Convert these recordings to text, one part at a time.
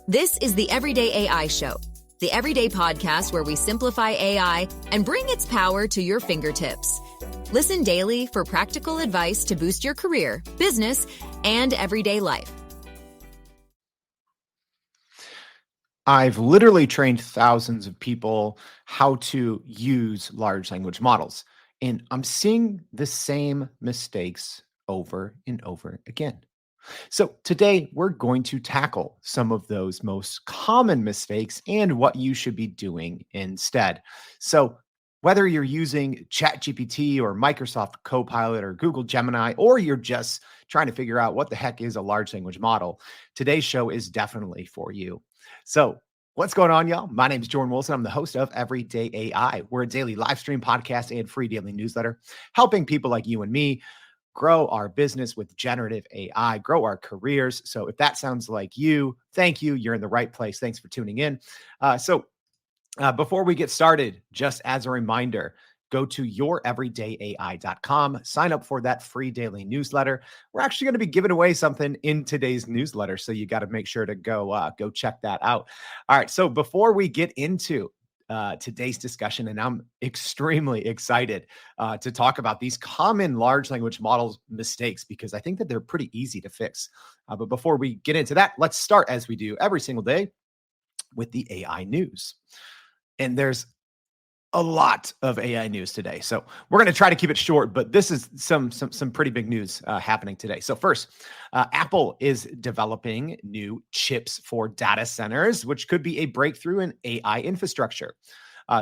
This is the Everyday AI Show, the everyday podcast where we simplify AI and bring its power to your fingertips. Listen daily for practical advice to boost your career, business, and everyday life. I've literally trained thousands of people how to use large language models, and I'm seeing the same mistakes over and over again. So, today we're going to tackle some of those most common mistakes and what you should be doing instead. So, whether you're using ChatGPT or Microsoft Copilot or Google Gemini, or you're just trying to figure out what the heck is a large language model, today's show is definitely for you. So, what's going on, y'all? My name is Jordan Wilson. I'm the host of Everyday AI. We're a daily live stream podcast and free daily newsletter, helping people like you and me grow our business with generative AI, grow our careers. So if that sounds like you, thank you. You're in the right place. Thanks for tuning in. Before we get started, just as a reminder, go to youreverydayai.com, sign up for that free daily newsletter. We're actually going to be giving away something in today's newsletter, so you got to make sure to go check that out. All right, so before we get into today's discussion, and I'm extremely excited to talk about these common large language models mistakes, because I think that they're pretty easy to fix. But before we get into that, let's start, as we do every single day, with the AI news. And there's a lot of AI news today, so we're going to try to keep it short, but this is some pretty big news happening today. So first, Apple is developing new chips for data centers, which could be a breakthrough in AI infrastructure.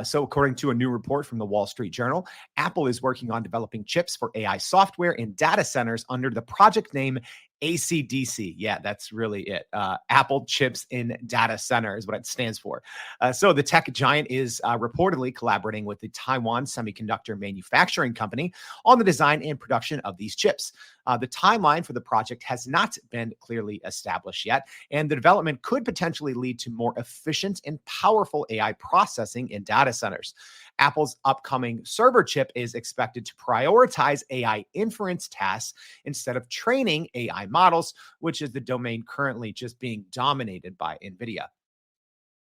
So according to a new report from the Wall Street Journal, Apple is working on developing chips for AI software in data centers under the project name ACDC. Yeah, that's really it. Apple Chips in Data Center is what it stands for. So the tech giant is reportedly collaborating with the Taiwan Semiconductor Manufacturing Company on the design and production of these chips. The timeline for the project has not been clearly established yet, and the development could potentially lead to more efficient and powerful AI processing in data centers. Apple's upcoming server chip is expected to prioritize AI inference tasks instead of training AI models, which is the domain currently just being dominated by NVIDIA.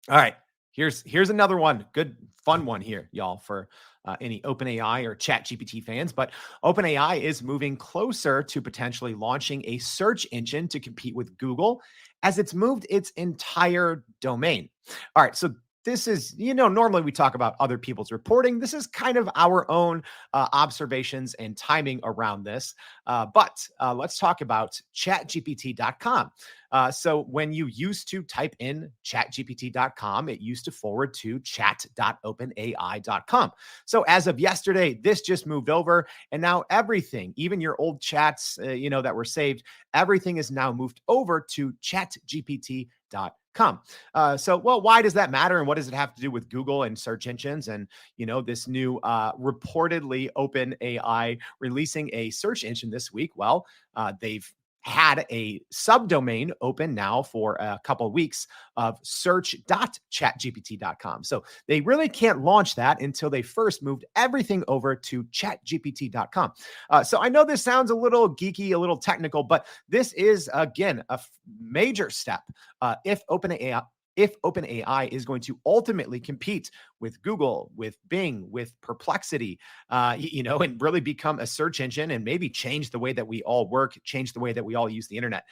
All right, here's another one, good fun one here, y'all, for any OpenAI or ChatGPT fans. But OpenAI is moving closer to potentially launching a search engine to compete with Google, as it's moved its entire domain. All right, so this is, normally we talk about other people's reporting. This is kind of our own observations and timing around this. But let's talk about chatgpt.com. So when you used to type in chatgpt.com, it used to forward to chat.openai.com. So as of yesterday, this just moved over, and now everything, even your old chats, that were saved, everything is now moved over to chatgpt.com. Why does that matter, and what does it have to do with Google and search engines and this new reportedly OpenAI releasing a search engine this week? Well, they've had a subdomain open now for a couple of weeks of search.chatgpt.com. So they really can't launch that until they first moved everything over to chatgpt.com. So I know this sounds a little geeky, a little technical, but this is, again, a major step. If OpenAI is going to ultimately compete with Google, with Bing, with Perplexity, and really become a search engine and maybe change the way that we all work, change the way that we all use the internet.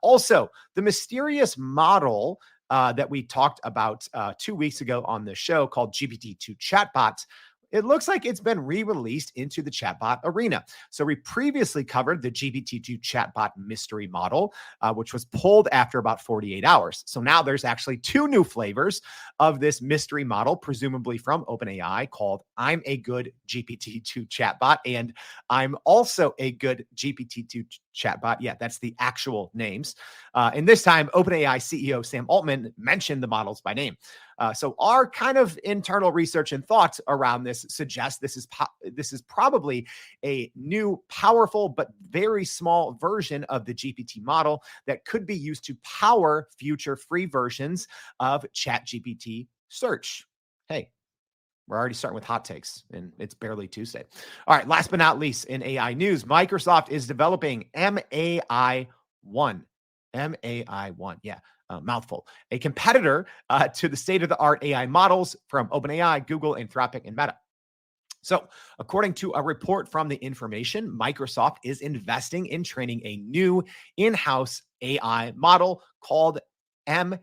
Also, the mysterious model that we talked about 2 weeks ago on the show called GPT-2 Chatbot, it looks like it's been re-released into the chatbot arena. So we previously covered the GPT-2 chatbot mystery model, which was pulled after about 48 hours. So now there's actually two new flavors of this mystery model, presumably from OpenAI, called I'm a Good GPT-2 Chatbot and I'm Also a Good GPT-2 Chatbot. Yeah, that's the actual names. And this time, OpenAI CEO Sam Altman mentioned the models by name. So our kind of internal research and thoughts around this suggest this is probably a new, powerful, but very small version of the GPT model that could be used to power future free versions of ChatGPT search. Hey, we're already starting with hot takes, and it's barely Tuesday. All right, last but not least, in AI news, Microsoft is developing MAI-1. MAI-1, yeah. mouthful, a competitor to the state-of-the-art AI models from OpenAI, Google, Anthropic, and Meta. So, according to a report from The Information, Microsoft is investing in training a new in-house AI model called MAI.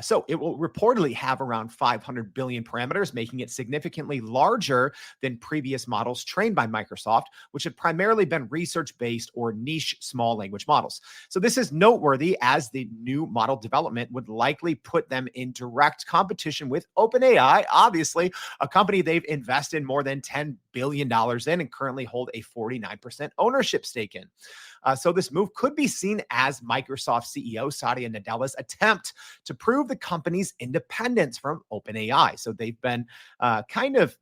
So it will reportedly have around 500 billion parameters, making it significantly larger than previous models trained by Microsoft, which had primarily been research-based or niche small language models. So this is noteworthy as the new model development would likely put them in direct competition with OpenAI, obviously a company they've invested more than $10 billion in and currently hold a 49% ownership stake in. So this move could be seen as Microsoft CEO Satya Nadella's attempt to prove the company's independence from OpenAI. So they've been kind of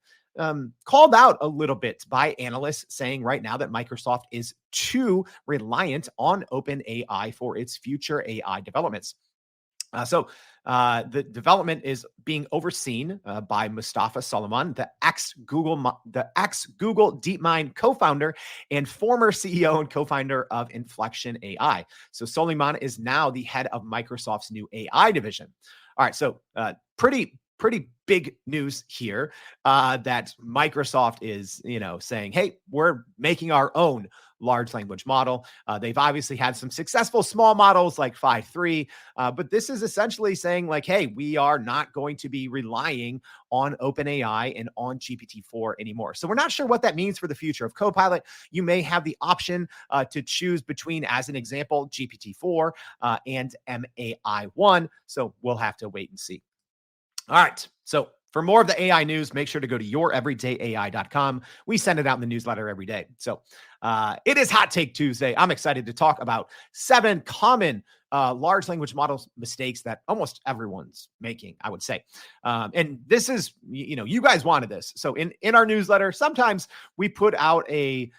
called out a little bit by analysts saying right now that Microsoft is too reliant on OpenAI for its future AI developments. So the development is being overseen by Mustafa Solomon, the ex-Google DeepMind co-founder and former CEO and co-founder of Inflection AI. So Solomon is now the head of Microsoft's new AI division. All right, so pretty big news here that Microsoft is, saying, hey, we're making our own large language model. They've obviously had some successful small models like 5.3, but this is essentially saying like, hey, we are not going to be relying on OpenAI and on GPT-4 anymore. So we're not sure what that means for the future of Copilot. You may have the option to choose between, as an example, GPT-4 and MAI-1. So we'll have to wait and see. All right. So for more of the AI news, make sure to go to youreverydayai.com. We send it out in the newsletter every day. So it is Hot Take Tuesday. I'm excited to talk about 7 common large language models mistakes that almost everyone's making, I would say. And this is, you guys wanted this. So in our newsletter, sometimes we put out a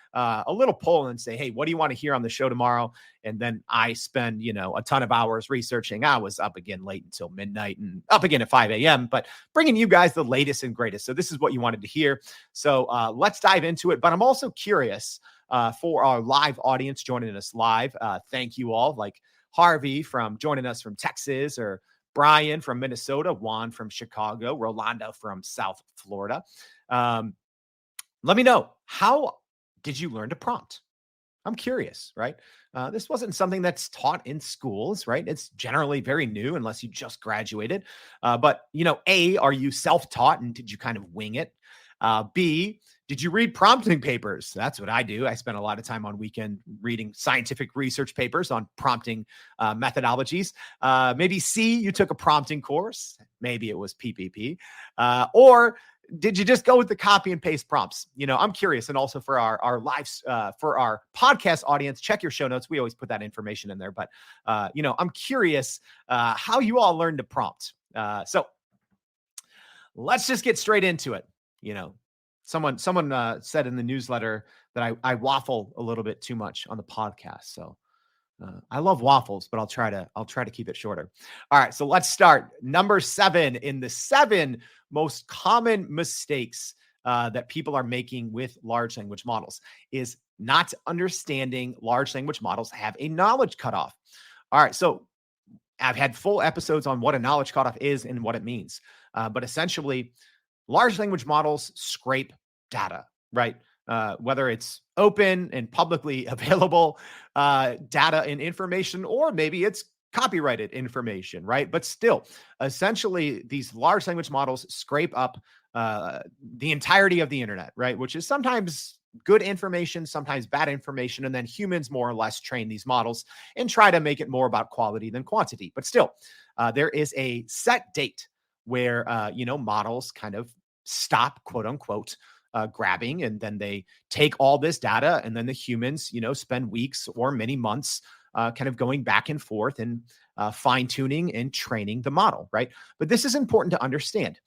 little poll and say, hey, what do you want to hear on the show tomorrow? And then I spend, a ton of hours researching. I was up again late until midnight and up again at 5 a.m., but bringing you guys the latest and greatest. So this is what you wanted to hear. So let's dive into it. But I'm also curious for our live audience joining us live. Thank you all, like Harvey from joining us from Texas, or Brian from Minnesota, Juan from Chicago, Rolando from South Florida. Let me know, how did you learn to prompt? I'm curious, right? This wasn't something that's taught in schools, right? It's generally very new unless you just graduated. But, A, are you self-taught and did you kind of wing it? B, did you read prompting papers? That's what I do. I spend a lot of time on weekend reading scientific research papers on prompting methodologies. Maybe C, you took a prompting course. Maybe it was PPP. Or did you just go with the copy and paste prompts? I'm curious. And also for our lives, for our podcast audience, check your show notes. We always put that information in there. But, I'm curious how you all learned to prompt. So let's just get straight into it. Someone said in the newsletter that I waffle a little bit too much on the podcast. So I love waffles, but I'll try to keep it shorter. All right, so let's start. Number 7 in the 7 most common mistakes that people are making with large language models is not understanding large language models have a knowledge cutoff. All right, so I've had full episodes on what a knowledge cutoff is and what it means. But essentially, large language models scrape data, right? Whether it's open and publicly available data and information, or maybe it's copyrighted information, right? But still, essentially, these large language models scrape up the entirety of the internet, right? Which is sometimes good information, sometimes bad information. And then humans more or less train these models and try to make it more about quality than quantity. But still, there is a set date where, models kind of stop, quote unquote, grabbing, and then they take all this data, and then the humans, spend weeks or many months kind of going back and forth and fine tuning and training the model, right? But this is important to understand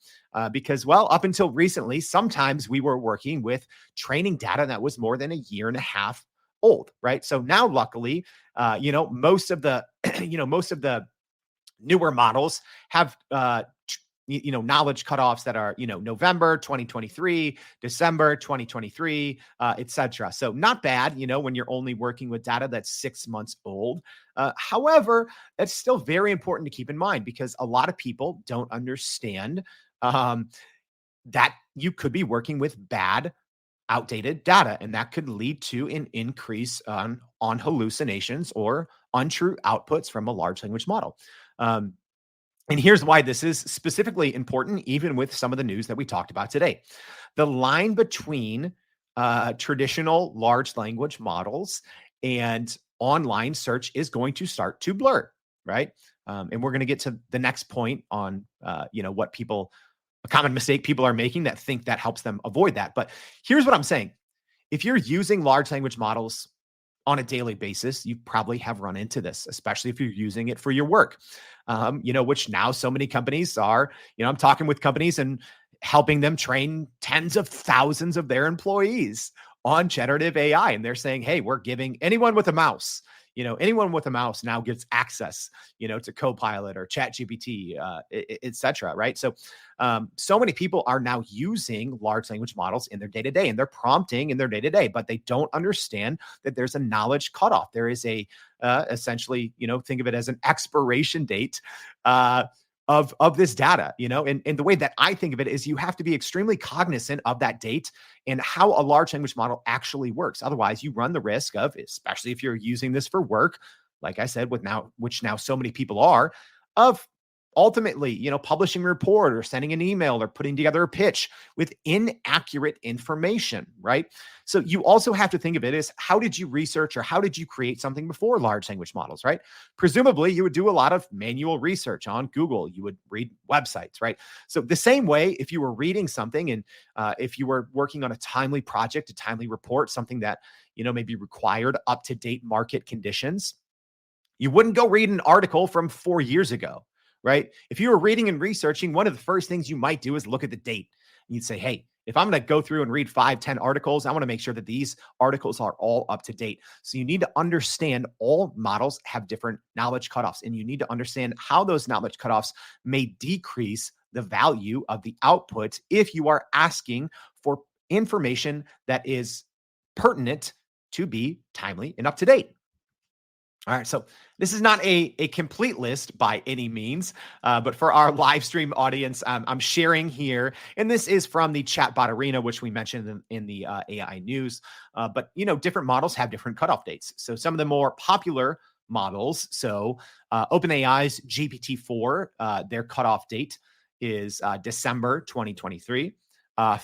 because, up until recently, sometimes we were working with training data that was more than a year and a half old, right? So now, luckily, most of the, most of the newer models have knowledge cutoffs that are, November 2023, December 2023, etc. So not bad, when you're only working with data that's 6 months old. However, it's still very important to keep in mind because a lot of people don't understand um, that you could be working with bad, outdated data, and that could lead to an increase on hallucinations or untrue outputs from a large language model. Um, and here's why this is specifically important, even with some of the news that we talked about today. The line between traditional large language models and online search is going to start to blur, right? And we're going to get to the next point on, what a common mistake people are making that think that helps them avoid that. But here's what I'm saying. If you're using large language models on a daily basis, you probably have run into this, especially if you're using it for your work, which now so many companies are. I'm talking with companies and helping them train tens of thousands of their employees on generative AI. And they're saying, hey, we're giving anyone with a mouse, now gets access, to Copilot or ChatGPT, et cetera, right? So many people are now using large language models in their day-to-day, and they're prompting in their day-to-day, but they don't understand that there's a knowledge cutoff. There is a essentially, think of it as an expiration date of this data, and the way that I think of it is you have to be extremely cognizant of that date and how a large language model actually works. Otherwise, you run the risk of, especially if you're using this for work, like I said, which now so many people are, of ultimately, publishing a report or sending an email or putting together a pitch with inaccurate information, right? So you also have to think of it as, how did you research or how did you create something before large language models, right? Presumably, you would do a lot of manual research on Google. You would read websites, right? So the same way, if you were reading something and if you were working on a timely project, a timely report, something that, maybe required up-to-date market conditions, you wouldn't go read an article from 4 years ago, right? If you were reading and researching, one of the first things you might do is look at the date. And you'd say, hey, if I'm going to go through and read 5, 10 articles, I want to make sure that these articles are all up to date. So you need to understand all models have different knowledge cutoffs, and you need to understand how those knowledge cutoffs may decrease the value of the output if you are asking for information that is pertinent to be timely and up to date. All right, so this is not a complete list by any means, but for our live stream audience, I'm sharing here, and this is from the chatbot arena, which we mentioned in the AI news. But different models have different cutoff dates. So some of the more popular models, so OpenAI's GPT-4, their cutoff date is December 2023.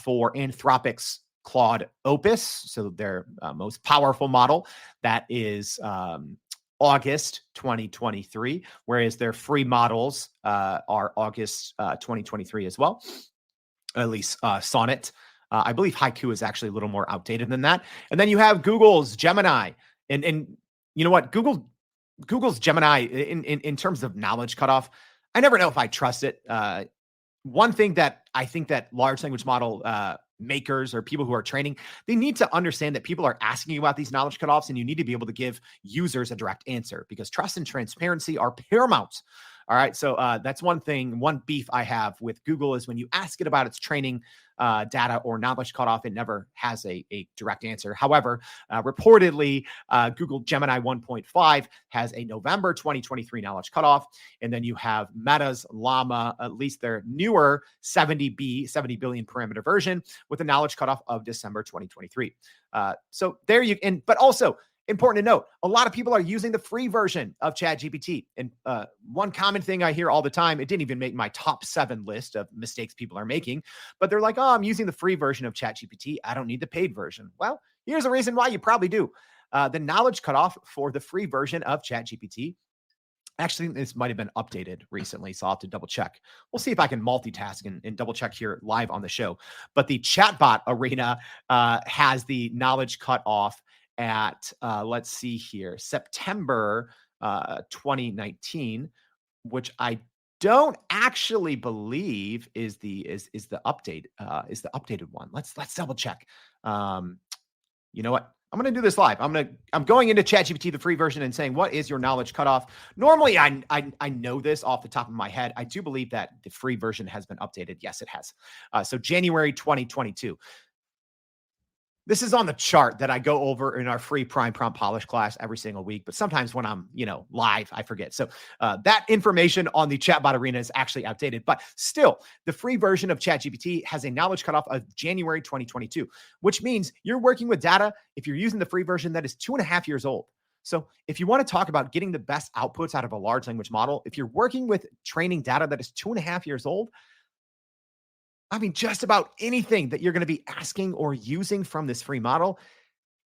For Anthropic's Claude Opus, so their most powerful model, that is August 2023, whereas their free models are August 2023 as well, at least Sonnet. I believe Haiku is actually a little more outdated than that. And then you have Google's Gemini. And you know what? Google's Gemini, in terms of knowledge cutoff, I never know if I trust it. One thing that I think that large language model makers or people who are training, they need to understand that people are asking you about these knowledge cutoffs, and you need to be able to give users a direct answer because trust and transparency are paramount. All right. So that's one beef I have with Google is when you ask it about its training data or knowledge cutoff, it never has a direct answer. However, reportedly, Google Gemini 1.5 has a November 2023 knowledge cutoff. And then you have Meta's Llama, at least their newer 70 billion parameter version, with a knowledge cutoff of December 2023. So there you, but also, important to note, a lot of people are using the free version of ChatGPT. And one common thing I hear all the time, it didn't even make my top 7 list of mistakes people are making, but they're like, oh, I'm using the free version of ChatGPT. I don't need the paid version. Well, here's a reason why you probably do. The knowledge cutoff for the free version of ChatGPT, actually, this might have been updated recently, so I'll have to double check. We'll see if I can multitask and double check here live on the show. But the chatbot arena has the knowledge cutoff at, let's see here, September 2019, which I don't actually believe is the updated one. Let's double check. You know what? I'm going to do this live. I'm going into ChatGPT, the free version, and saying, what is your knowledge cutoff? Normally, I know this off the top of my head. I do believe that the free version has been updated. Yes, it has. So January 2022. This is on the chart that I go over in our free prime prompt polish class every single week. But sometimes when I'm, live, I forget. So that information on the chatbot arena is actually outdated. But still, the free version of ChatGPT has a knowledge cutoff of January 2022, which means you're working with data, if you're using the free version, that is 2.5 years old. So if you want to talk about getting the best outputs out of a large language model, if you're working with training data that is 2.5 years old, I mean, just about anything that you're going to be asking or using from this free model,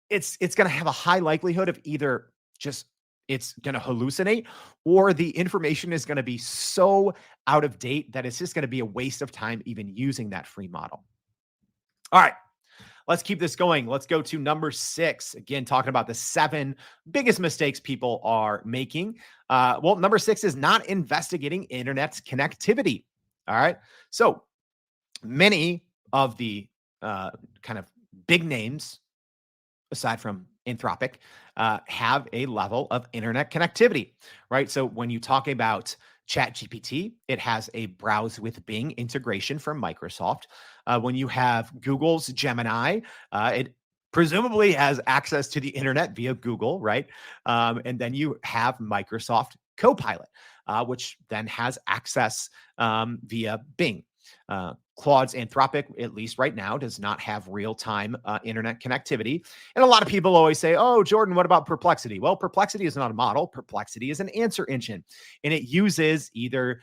it's going to have a high likelihood of either just it's going to hallucinate, or the information is going to be so out of date that it's just going to be a waste of time even using that free model. All right, let's keep this going. Let's go to number 6. Again, talking about the 7 biggest mistakes people are making. Well, number 6 is not investigating internet connectivity. All right, so many of the kind of big names, aside from Anthropic, have a level of internet connectivity, right? So when you talk about ChatGPT, it has a browse with Bing integration from Microsoft. When you have Google's Gemini, it presumably has access to the internet via Google, right? And then you have Microsoft Copilot, which then has access via Bing. Claude's Anthropic, at least right now, does not have real-time internet connectivity. And a lot of people always say, oh, Jordan, what about Perplexity? Well, Perplexity is not a model. Perplexity is an answer engine. And it uses either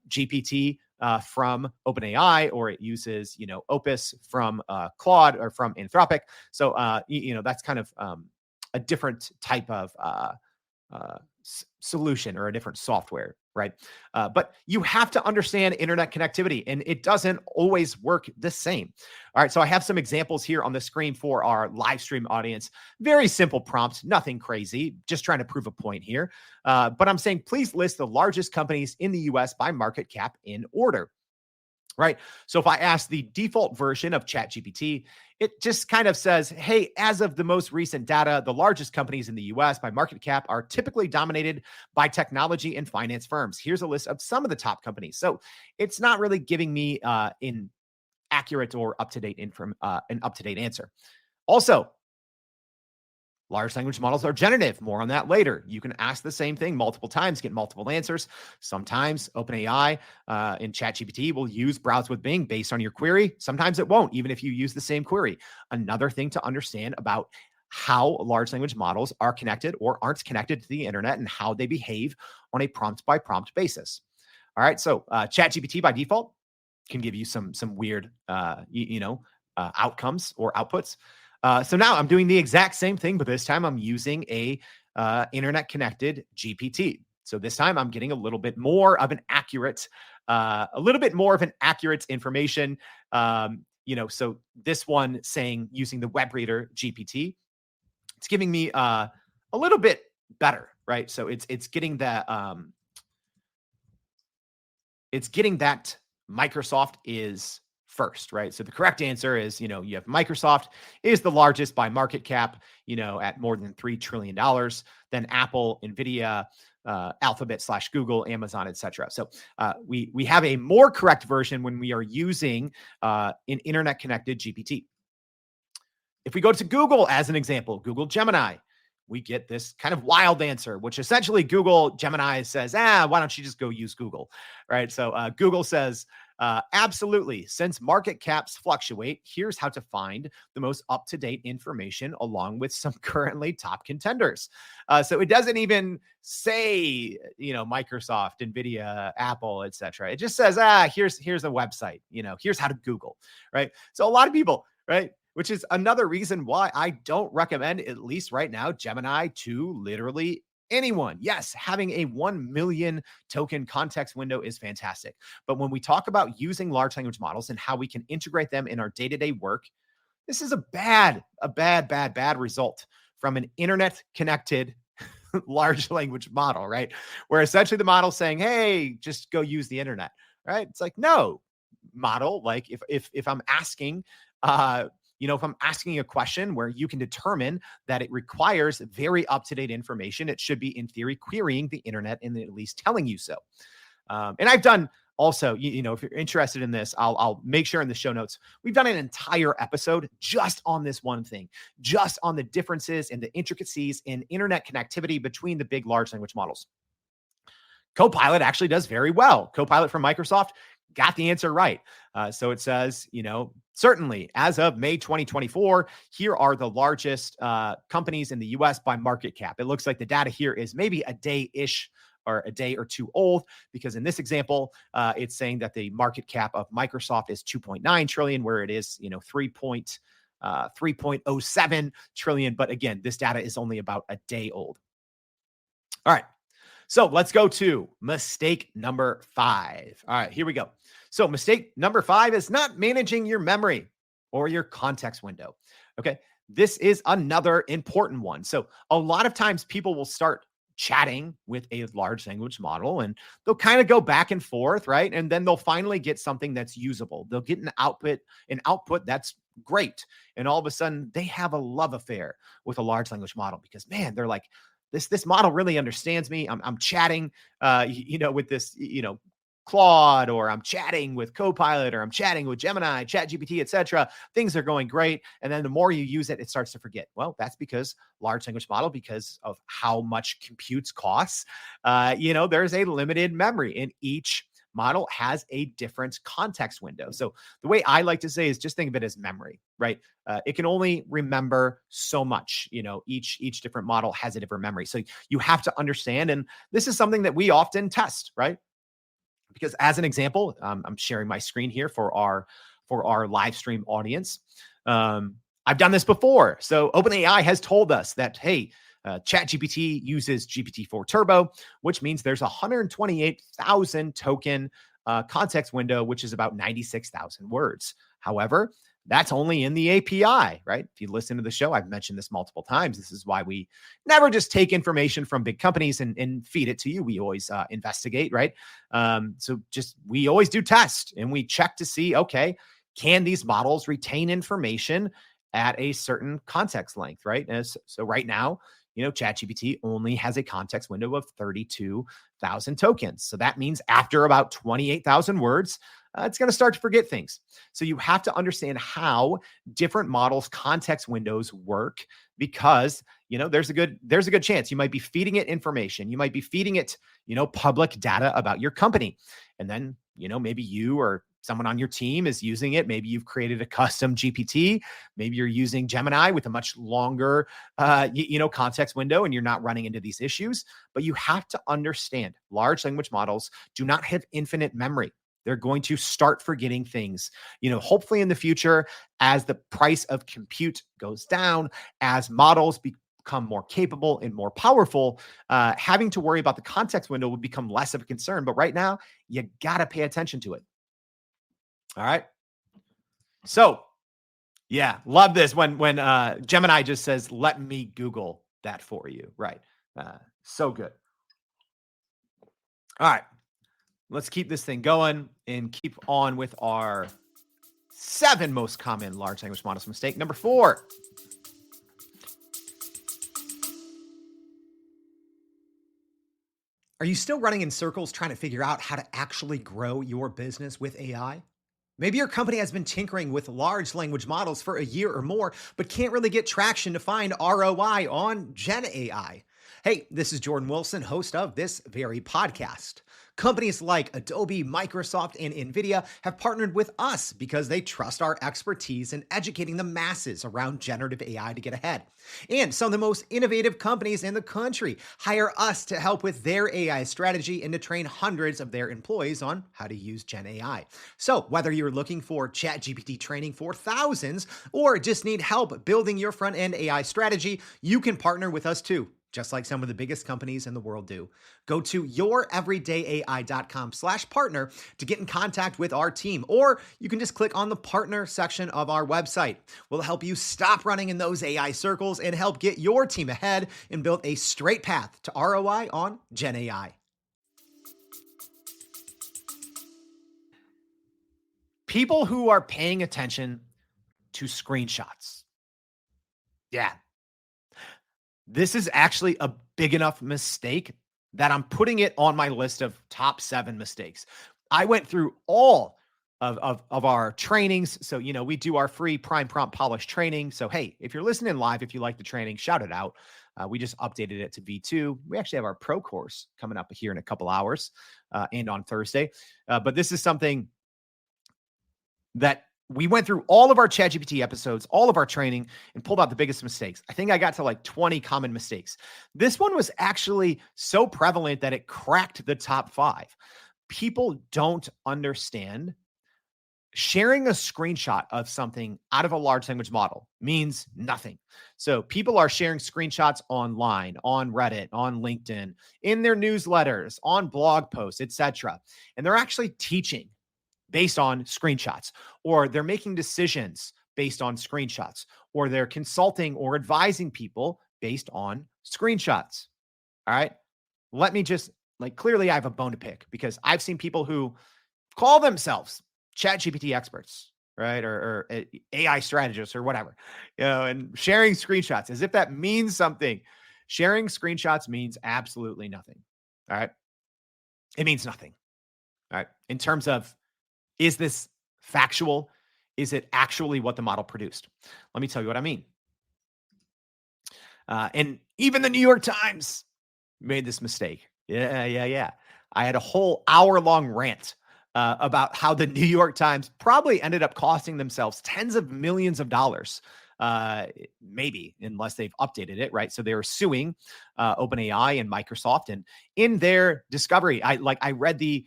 GPT from OpenAI, or it uses, Opus from Claude or from Anthropic. So, that's kind of a different type of solution or a different software, right? But you have to understand internet connectivity, and it doesn't always work the same. All right, so I have some examples here on the screen for our live stream audience. Very simple prompts, nothing crazy, just trying to prove a point here. But I'm saying, please list the largest companies in the US by market cap in order. Right. So if I ask the default version of ChatGPT, it just kind of says, hey, as of the most recent data, the largest companies in the US by market cap are typically dominated by technology and finance firms. Here's a list of some of the top companies. So it's not really giving me an accurate or up-to-date answer. Also, large language models are generative. More on that later. You can ask the same thing multiple times, get multiple answers. Sometimes OpenAI and ChatGPT will use browse with Bing based on your query. Sometimes it won't, even if you use the same query. Another thing to understand about how large language models are connected or aren't connected to the internet and how they behave on a prompt by prompt basis. All right, so ChatGPT by default can give you some weird, outcomes or outputs. So now I'm doing the exact same thing, but this time I'm using a internet connected GPT. So this time I'm getting a little bit more of an accurate information. So this one saying using the web reader GPT, it's giving me a little bit better, right? So it's getting that Microsoft is first, right? So the correct answer is, you have Microsoft is the largest by market cap, at more than $3 trillion. Then Apple, NVIDIA, Alphabet / Google, Amazon, etc. So we have a more correct version when we are using an internet connected GPT. If we go to Google as an example, Google Gemini, we get this kind of wild answer, which essentially Google Gemini says, why don't you just go use Google, right? So Google says, absolutely. Since market caps fluctuate, here's how to find the most up-to-date information along with some currently top contenders. So it doesn't even say, Microsoft, NVIDIA, Apple, etc. It just says, here's a website, here's how to Google, right? So a lot of people, right? Which is another reason why I don't recommend, at least right now, Gemini to literally anyone. Yes, having a 1 million token context window is fantastic. But when we talk about using large language models and how we can integrate them in our day-to-day work, this is a bad result from an internet connected large language model, right? Where essentially the model's saying, hey, just go use the internet, right? It's like, no, model, like if I'm asking, if I'm asking a question where you can determine that it requires very up-to-date information, it should be, in theory, querying the internet and at least telling you so. And I've done also, if you're interested in this, I'll make sure in the show notes, we've done an entire episode just on this one thing, just on the differences and the intricacies in internet connectivity between the big large language models. Copilot actually does very well. Copilot from Microsoft got the answer right. So it says, certainly as of May 2024, here are the largest companies in the US by market cap. It looks like the data here is maybe a day-ish or a day or two old, because in this example, it's saying that the market cap of Microsoft is 2.9 trillion, where it is, 3.07 trillion. But again, this data is only about a day old. All right. So let's go to mistake number 5. All right, here we go. So mistake number 5 is not managing your memory or your context window. Okay, this is another important one. So a lot of times people will start chatting with a large language model and they'll kind of go back and forth, right? And then they'll finally get something that's usable. They'll get an output that's great. And all of a sudden they have a love affair with a large language model because, man, they're like, this model really understands me. I'm chatting, with this, Claude, or I'm chatting with Copilot, or I'm chatting with Gemini, ChatGPT, etc. Things are going great. And then the more you use it, it starts to forget. Well, that's because large language model, because of how much computes costs, there's a limited memory, and each model has a different context window. So the way I like to say is just think of it as memory, right? It can only remember so much. Each different model has a different memory. So you have to understand, and this is something that we often test, right? Because as an example, I'm sharing my screen here for our live stream audience. I've done this before. So OpenAI has told us that, hey, ChatGPT uses GPT-4 Turbo, which means there's 128,000 token context window, which is about 96,000 words. However, that's only in the API, right? If you listen to the show, I've mentioned this multiple times. This is why we never just take information from big companies and feed it to you. We always investigate, right? We always do tests and we check to see, okay, can these models retain information at a certain context length, right? So right now, ChatGPT only has a context window of 32,000 tokens. So that means after about 28,000 words, it's going to start to forget things. So you have to understand how different models' context windows work, because there's a good chance you might be feeding it information. You might be feeding it, public data about your company, and then maybe you or someone on your team is using it. Maybe you've created a custom GPT. Maybe you're using Gemini with a much longer, context window, and you're not running into these issues. But you have to understand, large language models do not have infinite memory. They're going to start forgetting things, hopefully in the future, as the price of compute goes down, as models become more capable and more powerful, having to worry about the context window will become less of a concern. But right now, you got to pay attention to it. All right. So, yeah, love this when Gemini just says, "Let me Google that for you." Right. So good. All right. Let's keep this thing going and keep on with our 7 most common large language models mistake. Number 4. Are you still running in circles trying to figure out how to actually grow your business with AI? Maybe your company has been tinkering with large language models for a year or more, but can't really get traction to find ROI on Gen AI. Hey, this is Jordan Wilson, host of this very podcast. Companies like Adobe, Microsoft, and NVIDIA have partnered with us because they trust our expertise in educating the masses around generative AI to get ahead. And some of the most innovative companies in the country hire us to help with their AI strategy and to train hundreds of their employees on how to use Gen AI. So whether you're looking for ChatGPT training for thousands or just need help building your front-end AI strategy, you can partner with us too, just like some of the biggest companies in the world do. Go to youreverydayai.com/partner to get in contact with our team, or you can just click on the partner section of our website. We'll help you stop running in those AI circles and help get your team ahead and build a straight path to ROI on Gen AI. People who are paying attention to screenshots. Yeah. This is actually a big enough mistake that I'm putting it on my list of top 7 mistakes. I went through all of our trainings. So, we do our free prime prompt polish training. So, hey, if you're listening live, if you like the training, shout it out. We just updated it to V2. We actually have our pro course coming up here in a couple hours and on Thursday. But this is something that we went through all of our ChatGPT episodes, all of our training, and pulled out the biggest mistakes. I think I got to like 20 common mistakes. This one was actually so prevalent that it cracked the top 5. People don't understand sharing a screenshot of something out of a large language model means nothing. So people are sharing screenshots online, on Reddit, on LinkedIn, in their newsletters, on blog posts, etc. And they're actually teaching based on screenshots, or they're making decisions based on screenshots, or they're consulting or advising people based on screenshots. All right. Let me just clearly I have a bone to pick because I've seen people who call themselves ChatGPT experts, right? Or AI strategists or whatever, and sharing screenshots as if that means something. Sharing screenshots means absolutely nothing. All right. It means nothing. All right. In terms of, is this factual? Is it actually what the model produced? Let me tell you what I mean. And even the New York Times made this mistake. Yeah. I had a whole hour-long rant about how the New York Times probably ended up costing themselves tens of millions of dollars, maybe, unless they've updated it, right? So they were suing OpenAI and Microsoft, and in their discovery, I read the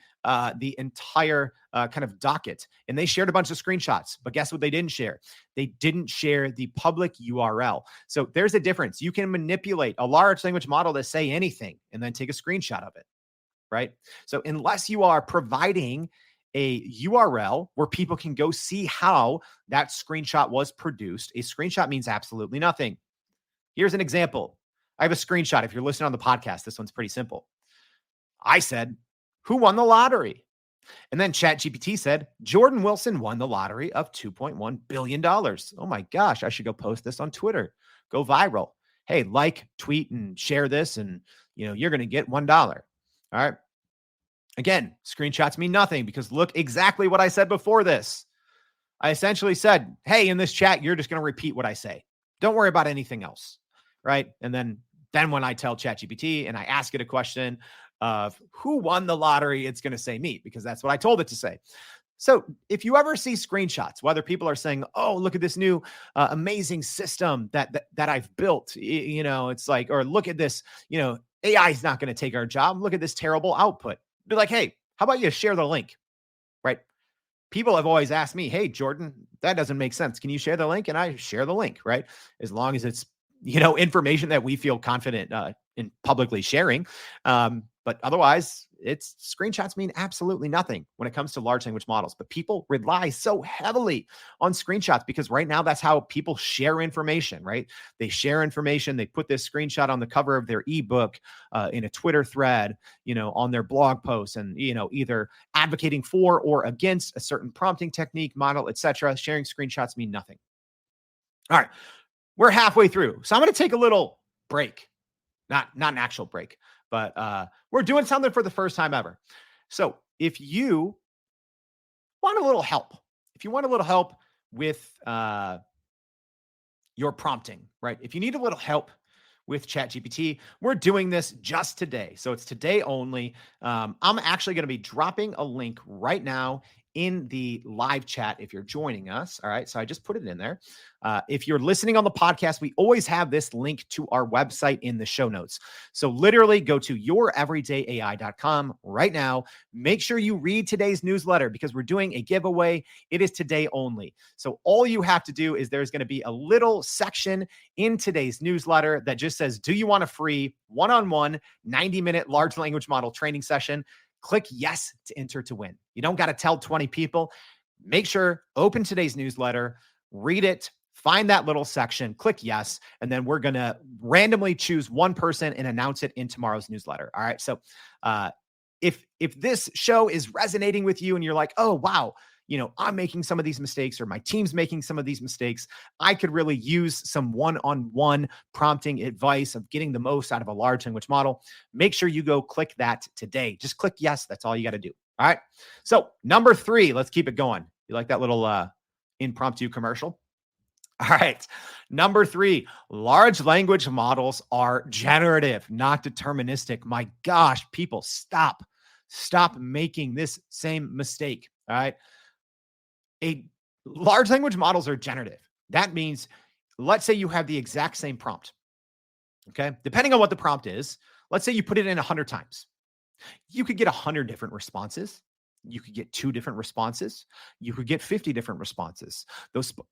entire kind of docket, and they shared a bunch of screenshots. But guess what they didn't share? They didn't share the public URL. So there's a difference. You can manipulate a large language model to say anything and then take a screenshot of it, right? So unless you are providing a URL where people can go see how that screenshot was produced, a screenshot means absolutely nothing. Here's an example. I have a screenshot. If you're listening on the podcast, this one's pretty simple. I said, who won the lottery? And then ChatGPT said, Jordan Wilson won the lottery of $2.1 billion. Oh my gosh, I should go post this on Twitter. Go viral. Hey, tweet, and share this, and you're going to get $1. All right. Again, screenshots mean nothing because look exactly what I said before this. I essentially said, hey, in this chat, you're just going to repeat what I say. Don't worry about anything else, right? And then when I tell ChatGPT and I ask it a question of who won the lottery, it's going to say me because that's what I told it to say. So if you ever see screenshots, whether people are saying, oh, look at this new amazing system that I've built, it's like, or look at this, AI is not going to take our job. Look at this terrible output. Be like, hey, how about you share the link, right? People have always asked me, hey, Jordan, that doesn't make sense. Can you share the link? And I share the link, right? As long as it's, information that we feel confident in publicly sharing. But otherwise, screenshots mean absolutely nothing when it comes to large language models. But people rely so heavily on screenshots because right now that's how people share information, right? They share information. They put this screenshot on the cover of their ebook, in a Twitter thread, on their blog posts, and either advocating for or against a certain prompting technique, model, etc. Sharing screenshots mean nothing. All right, we're halfway through, so I'm going to take a little break. Not an actual break, but we're doing something for the first time ever. So if you want a little help, with your prompting, right? If you need a little help with ChatGPT, we're doing this just today. So it's today only. I'm actually going to be dropping a link right now in the live chat if you're joining us. All right. So I just put it in there. If you're listening on the podcast, we always have this link to our website in the show notes. So literally go to youreverydayai.com right now. Make sure you read today's newsletter because we're doing a giveaway. It is today only. So all you have to do is there's going to be a little section in today's newsletter that just says, do you want a free one-on-one 90-minute large language model training session? Click yes to enter to win. You don't got to tell 20 people. Make sure, open today's newsletter, read it, find that little section, click yes, and then we're going to randomly choose one person and announce it in tomorrow's newsletter. All right. So if this show is resonating with you and you're like, oh, wow, I'm making some of these mistakes or my team's making some of these mistakes. I could really use some one-on-one prompting advice of getting the most out of a large language model. Make sure you go click that today. Just click yes. That's all you got to do. All right. So number 3, let's keep it going. You like that little impromptu commercial? All right. Number 3, large language models are generative, not deterministic. My gosh, people, stop making this same mistake. All right. Large language models are generative. That means, let's say you have the exact same prompt. Okay. Depending on what the prompt is, let's say you put it in 100 times. You could get 100 different responses. You could get 2 different responses. You could get 50 different responses.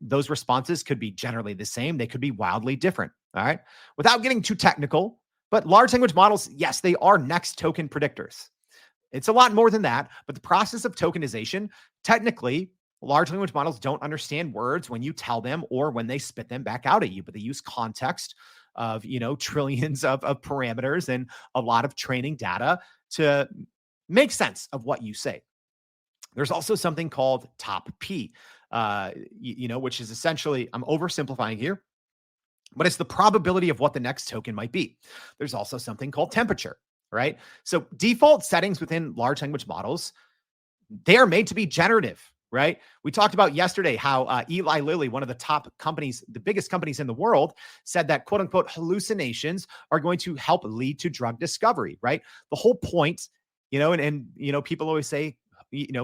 Those responses could be generally the same. They could be wildly different. All right. Without getting too technical, but large language models, yes, they are next token predictors. It's a lot more than that, but the process of tokenization, technically, large language models don't understand words when you tell them or when they spit them back out at you, but they use context of, trillions of parameters and a lot of training data to make sense of what you say. There's also something called top P, which is essentially, I'm oversimplifying here, but it's the probability of what the next token might be. There's also something called temperature, right? So default settings within large language models, they are made to be generative, right? We talked about yesterday how Eli Lilly, one of the top companies, the biggest companies in the world, said that quote unquote hallucinations are going to help lead to drug discovery, right? The whole point, and people always say,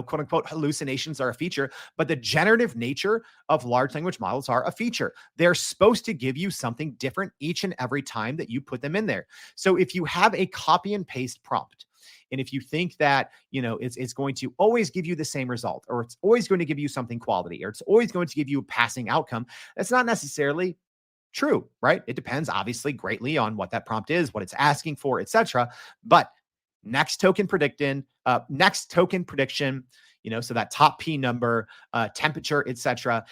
quote unquote hallucinations are a feature, but the generative nature of large language models are a feature. They're supposed to give you something different each and every time that you put them in there. So if you have a copy and paste prompt, and if you think that, it's going to always give you the same result, or it's always going to give you something quality, or it's always going to give you a passing outcome, that's not necessarily true, right? It depends obviously greatly on what that prompt is, what it's asking for, etc. But next token prediction, so that top P number, temperature, etc.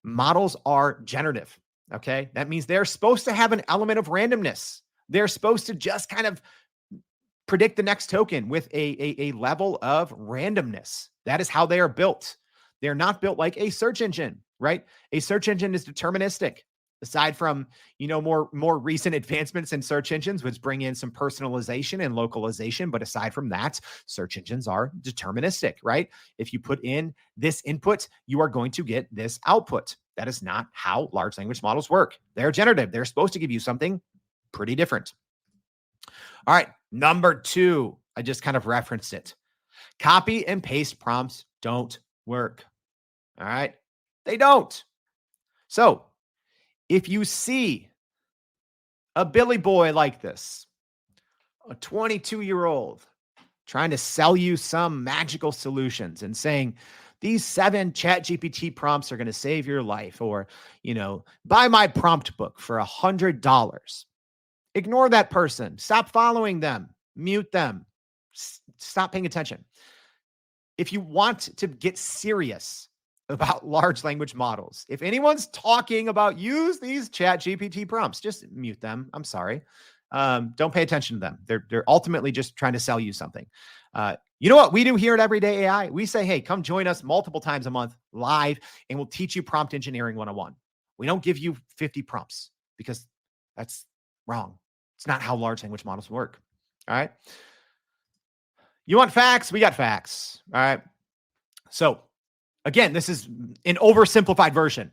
Models are generative. Okay. That means they're supposed to have an element of randomness. They're supposed to just kind of predict the next token with a level of randomness. That is how they are built. They're not built like a search engine, right? A search engine is deterministic. Aside from, more recent advancements in search engines, which bring in some personalization and localization. But aside from that, search engines are deterministic, right? If you put in this input, you are going to get this output. That is not how large language models work. They're generative. They're supposed to give you something pretty different. All right. Number 2, I just kind of referenced it. Copy and paste prompts don't work. All right. They don't. So if you see a Billy boy like this, a 22-year-old trying to sell you some magical solutions and saying, these 7 ChatGPT prompts are going to save your life, or, buy my prompt book for $100. Ignore that person. Stop following them. Mute them. Stop paying attention. If you want to get serious about large language models, if anyone's talking about use these ChatGPT prompts, just mute them. I'm sorry. Don't pay attention to them. They're ultimately just trying to sell you something. You know what we do here at Everyday AI? We say, hey, come join us multiple times a month live, and we'll teach you prompt engineering 101. We don't give you 50 prompts because that's wrong. It's not how large language models work. All right. You want facts? We got facts. All right. So again, this is an oversimplified version,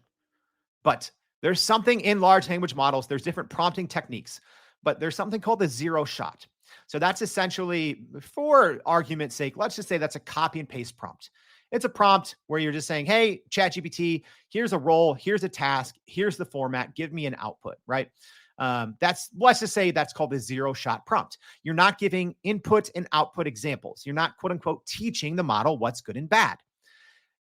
but there's something in large language models. There's different prompting techniques, but there's something called the 0 shot. So that's essentially, for argument's sake, let's just say that's a copy and paste prompt. It's a prompt where you're just saying, hey, ChatGPT, here's a role, here's a task, here's the format, give me an output, right? Let's just say that's called the 0 shot prompt. You're not giving input and output examples. You're not, quote unquote, teaching the model what's good and bad.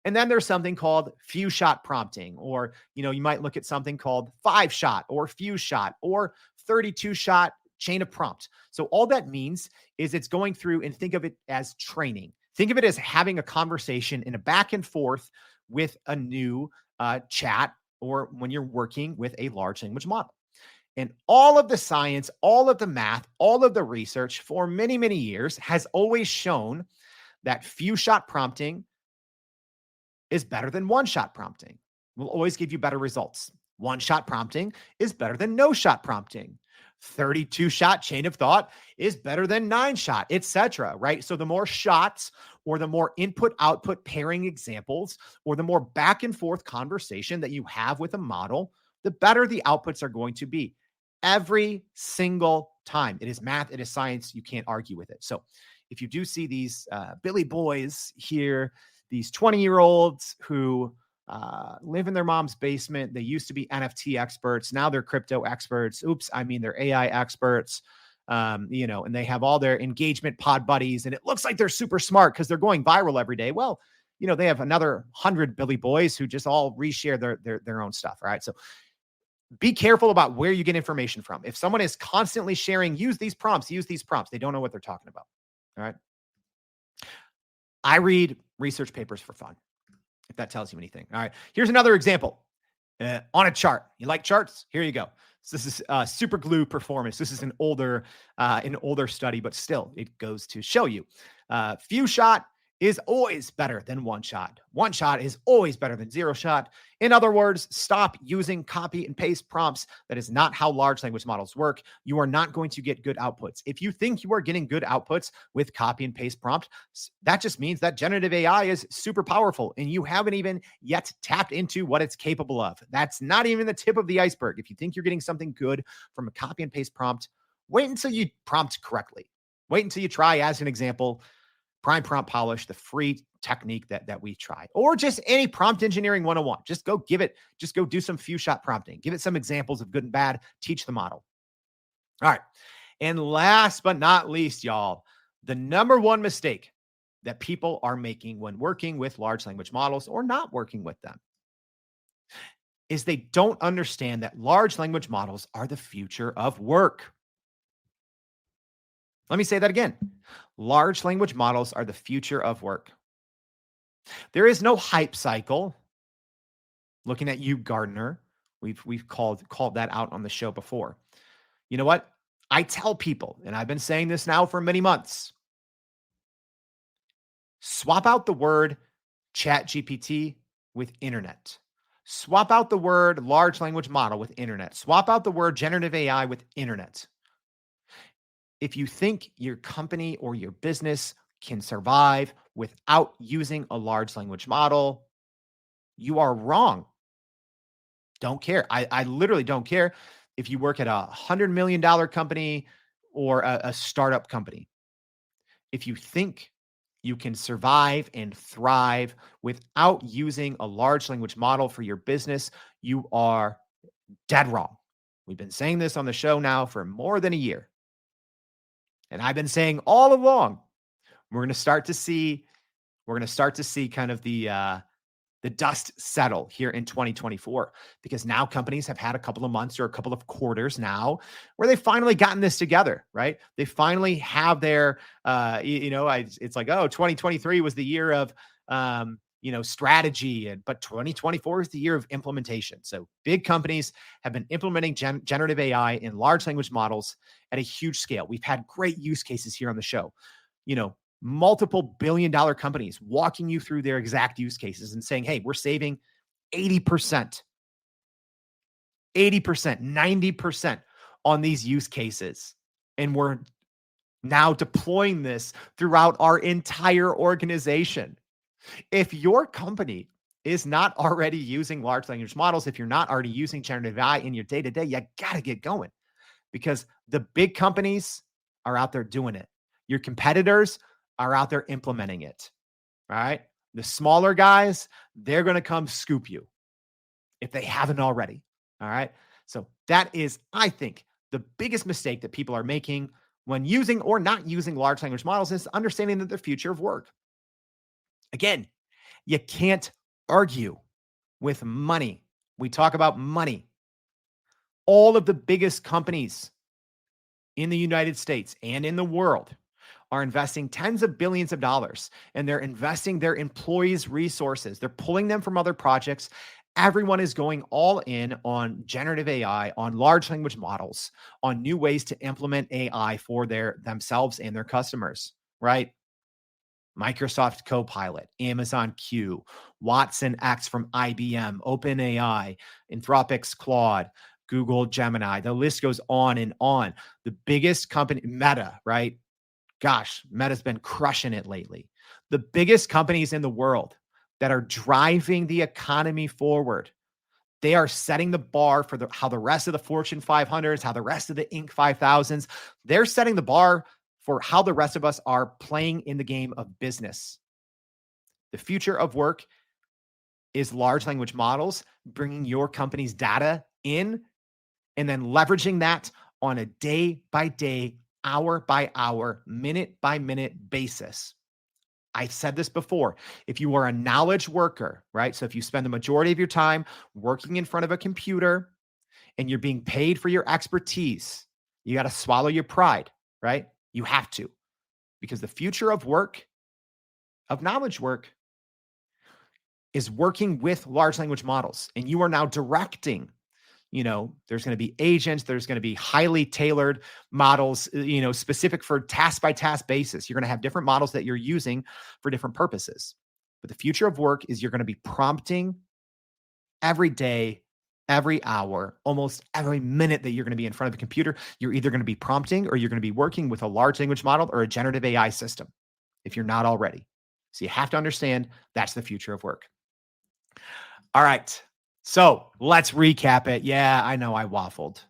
And then there's something called few shot prompting, or, you might look at something called 5 shot or few shot or 32 shot chain of prompt. So all that means is it's going through, and think of it as training. Think of it as having a conversation in a back and forth with a new chat, or when you're working with a large language model. And all of the science, all of the math, all of the research for many, many years has always shown that few shot prompting is better than one-shot prompting. Will always give you better results. One-shot prompting is better than no-shot prompting. 32-shot chain of thought is better than 9-shot, etc. Right? So the more shots or the more input-output pairing examples or the more back and forth conversation that you have with a model, the better the outputs are going to be. Every single time. It is math, it is science. You can't argue with it. So if you do see these Billy boys here, these 20-year-olds who live in their mom's basement. They used to be NFT experts. Now they're crypto experts. They're AI experts. And they have all their engagement pod buddies, and it looks like they're super smart because they're going viral every day. Well, they have another 100 Billy boys who just all reshare their own stuff. All right. So be careful about where you get information from. If someone is constantly sharing, use these prompts, they don't know what they're talking about. All right. I read research papers for fun, if that tells you anything. All right. Here's another example on a chart. You like charts? Here you go. So this is super glue performance. This is an older study, but still it goes to show you few shot is always better than one shot. One shot is always better than zero shot. In other words, stop using copy and paste prompts. That is not how large language models work. You are not going to get good outputs. If you think you are getting good outputs with copy and paste prompt, that just means that generative AI is super powerful and you haven't even yet tapped into what it's capable of. That's not even the tip of the iceberg. If you think you're getting something good from a copy and paste prompt, wait until you prompt correctly. Wait until you try, as an example, Prime Prompt Polish, the free technique that we tried, or just any prompt engineering 101. Just go do some few shot prompting. Give it some examples of good and bad. Teach the model. All right. And last but not least, y'all, the number one mistake that people are making when working with large language models or not working with them is they don't understand that large language models are the future of work. Let me say that again. Large language models are the future of work. There is no hype cycle. Looking at you, Gardner. We've called that out on the show before. You know what? I tell people, and I've been saying this now for many months, swap out the word ChatGPT with internet. Swap out the word large language model with internet. Swap out the word generative AI with internet. If you think your company or your business can survive without using a large language model, you are wrong. Don't care. I literally don't care if you work at a $100 million company or a startup company. If you think you can survive and thrive without using a large language model for your business, you are dead wrong. We've been saying this on the show now for more than a year. And I've been saying all along, we're going to start to see kind of the dust settle here in 2024, because now companies have had a couple of months or a couple of quarters now where they've finally gotten this together, right? They finally have their, it's like, 2023 was the year of, strategy, but 2024 is the year of implementation. So big companies have been implementing generative AI in large language models at a huge scale. We've had great use cases here on the show, multiple billion-dollar companies walking you through their exact use cases and saying, hey, we're saving 80%, 90% on these use cases. And we're now deploying this throughout our entire organization. If your company is not already using large language models, if you're not already using generative AI in your day-to-day, you got to get going, because the big companies are out there doing it. Your competitors are out there implementing it. All right. The smaller guys, they're going to come scoop you if they haven't already. All right. So that is, I think, the biggest mistake that people are making when using or not using large language models is understanding that the future of work. Again, you can't argue with money. We talk about money. All of the biggest companies in the United States and in the world are investing tens of billions of dollars, and they're investing their employees' resources. They're pulling them from other projects. Everyone is going all in on generative AI, on large language models, on new ways to implement AI for themselves and their customers, right? Microsoft Copilot, Amazon Q, Watson X from IBM, OpenAI, Anthropic's Claude, Google Gemini. The list goes on and on. The biggest company, Meta, right? Gosh, Meta's been crushing it lately. The biggest companies in the world that are driving the economy forward, they are setting the bar for how the rest of the Fortune 500s, how the rest of the Inc. 5000s, they're setting the bar for how the rest of us are playing in the game of business. The future of work is large language models, bringing your company's data in and then leveraging that on a day by day, hour by hour, minute by minute basis. I've said this before. If you are a knowledge worker, right? So if you spend the majority of your time working in front of a computer and you're being paid for your expertise, you got to swallow your pride, right? You have to, because the future of work, of knowledge work, is working with large language models. And you are now directing, there's going to be agents, there's going to be highly tailored models, specific for task by task basis. You're going to have different models that you're using for different purposes. But the future of work is you're going to be prompting every day, every hour, almost every minute that you're going to be in front of a computer. You're either going to be prompting or you're going to be working with a large language model or a generative AI system, if you're not already. So you have to understand that's the future of work. All right. So let's recap it. Yeah, I know I waffled,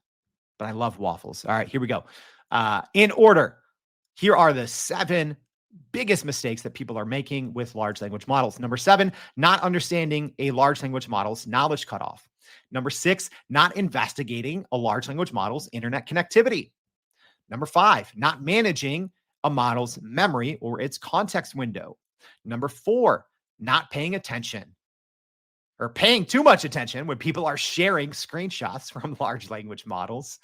but I love waffles. All right, here we go. In order, here are the 7 biggest mistakes that people are making with large language models. Number 7, not understanding a large language model's knowledge cutoff. Number 6, not investigating a large language model's internet connectivity. Number 5, not managing a model's memory or its context window. Number 4, not paying attention or paying too much attention when people are sharing screenshots from large language models.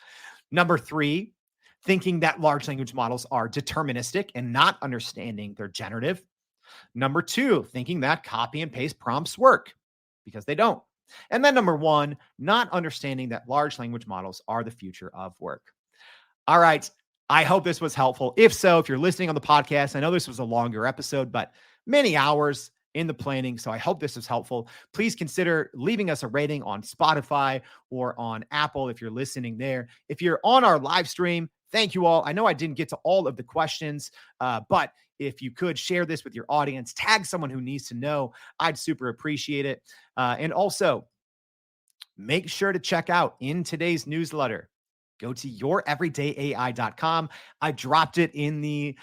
Number 3, thinking that large language models are deterministic and not understanding they're generative. Number 2, thinking that copy and paste prompts work, because they don't. And then number 1, not understanding that large language models are the future of work. All right. I hope this was helpful. If so, if you're listening on the podcast, I know this was a longer episode, but many hours in the planning. So I hope this was helpful. Please consider leaving us a rating on Spotify or on Apple if you're listening there. If you're on our live stream, thank you all. I know I didn't get to all of the questions, but if you could share this with your audience, tag someone who needs to know, I'd super appreciate it. And also, make sure to check out in today's newsletter. Go to youreverydayai.com. I dropped it in the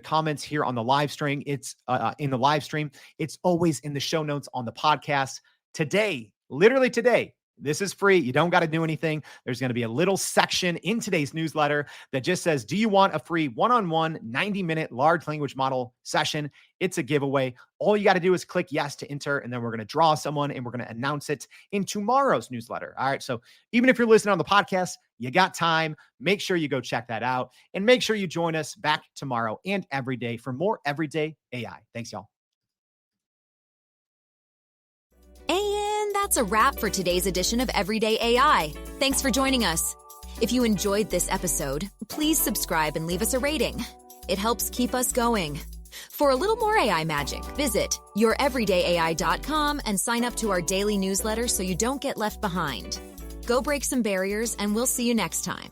comments here on the live stream. It's in the live stream. It's always in the show notes on the podcast. Today, literally today, this is free. You don't got to do anything. There's going to be a little section in today's newsletter that just says, do you want a free one-on-one 90-minute large language model session? It's a giveaway. All you got to do is click yes to enter, and then we're going to draw someone and we're going to announce it in tomorrow's newsletter. All right. So even if you're listening on the podcast, you got time. Make sure you go check that out, and make sure you join us back tomorrow and every day for more Everyday AI. Thanks, y'all. And that's a wrap for today's edition of Everyday AI. Thanks for joining us. If you enjoyed this episode, please subscribe and leave us a rating. It helps keep us going. For a little more AI magic, visit youreverydayai.com and sign up to our daily newsletter so you don't get left behind. Go break some barriers, and we'll see you next time.